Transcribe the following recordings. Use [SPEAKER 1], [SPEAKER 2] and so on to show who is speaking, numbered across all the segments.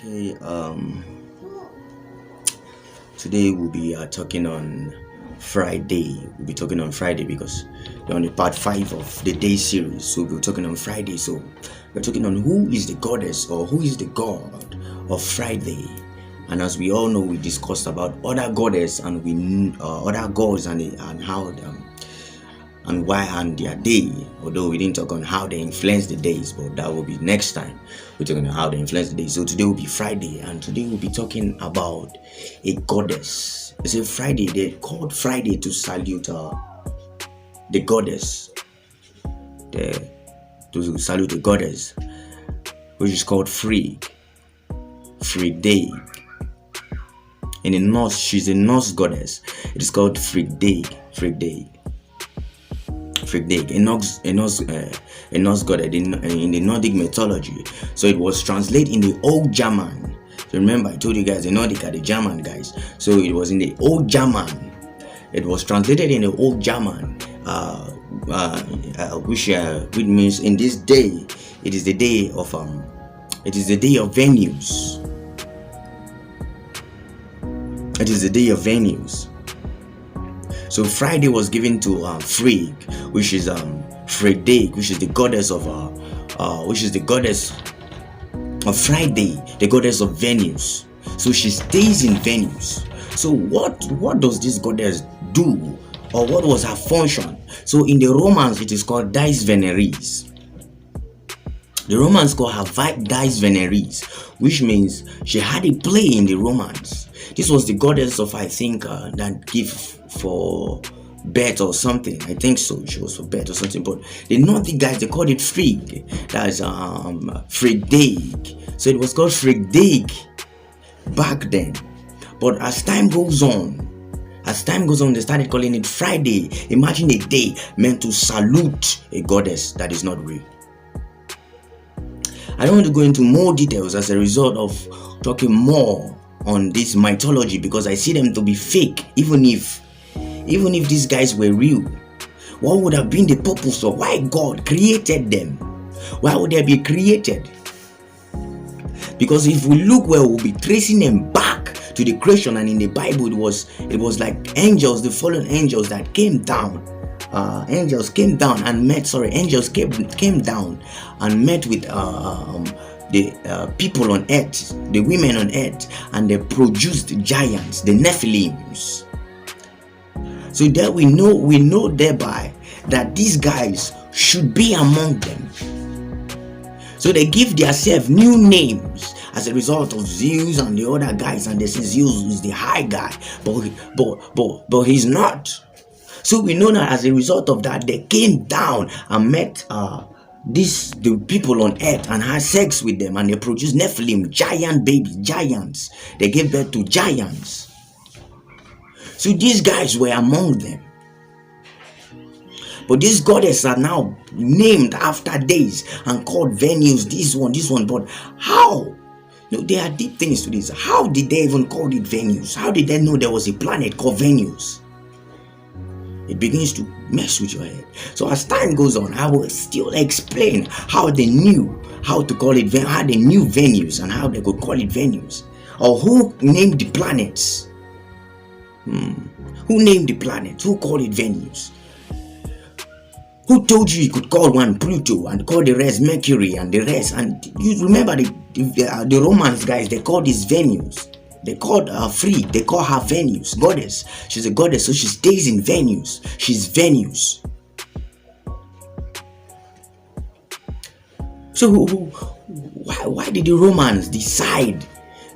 [SPEAKER 1] Okay, today we'll be talking on Friday. We'll be talking on Friday because we're on the part 5 of the day series. So we'll be talking on Friday. So we're talking on who is the goddess or who is the god of Friday. And as we all know, we discussed about other goddess and other gods and how and why and their day, although we didn't talk on how they influence the days, but that will be next time. We're talking on how they influence the days. So today will be Friday, and today we'll be talking about a goddess. It's a Friday. They called Friday to salute the goddess, to salute the goddess, which is called Frigg, Frigg. In the Norse, she's a Norse goddess. It is called Frigg, a Norse god in the Nordic mythology. So it was translated in the Old German. So remember, I told you guys the Nordic are the German guys. So it was in the Old German. It was translated in the Old German, which means in this day, it is the day of Venus. It is the day of Venus. So Friday was given to Frigg, which is Frigg, which is the goddess of Friday, the goddess of Venus. So she stays in Venus. So what does this goddess do, or what was her function? So in the Romans, it is called Dies Veneris. The Romans call her Dies Veneris, which means she had a play in the Romans. This was the goddess of, I think, that give for birth or something. I think so. She was for birth or something. But the Nordic guys, they called it Frigg. That's Frigg. So it was called Frigg back then. But as time goes on, they started calling it Friday. Imagine a day meant to salute a goddess that is not real. I don't want to go into more details as a result of talking more on this mythology, because I see them to be fake. Even if these guys were real, what would have been the purpose of why God created them? Why would they be created? Because if we look well, we'll be tracing them back to the creation, and in the Bible it was like angels, the fallen angels that came down. Angels came down and met with the people on earth, the women on earth, and they produced giants, the Nephilims. So that we know thereby that these guys should be among them. So they give themselves new names as a result of Zeus and the other guys, and they say Zeus is the high guy, but he's not. So we know that as a result of that, they came down and met the people on earth and had sex with them, and they produced Nephilim, giant babies, giants. They gave birth to giants. So these guys were among them. But these goddesses are now named after days and called Venus, this one. But how? There are deep things to this. How did they even call it Venus? How did they know there was a planet called Venus? It begins to mess with your head. So as time goes on, I will still explain how they knew how to call it, how they knew Venus and how they could call it Venus, or who named the planets. Who named the planets? Who called it Venus? Who told you could call one Pluto and call the rest Mercury and the rest? And you remember the Romans guys, they called this Venus. They called her Frigg. They call her Venus, goddess. She's a goddess, so she stays in Venus. She's Venus. So why did the Romans decide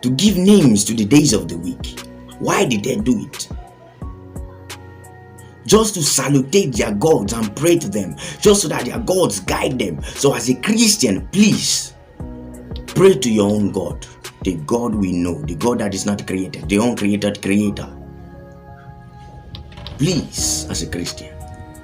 [SPEAKER 1] to give names to the days of the week? Why did they do it? Just to salutate their gods and pray to them, just so that their gods guide them. So as a Christian, please pray to your own God. The God we know, the God that is not created, the uncreated creator. Please, as a Christian.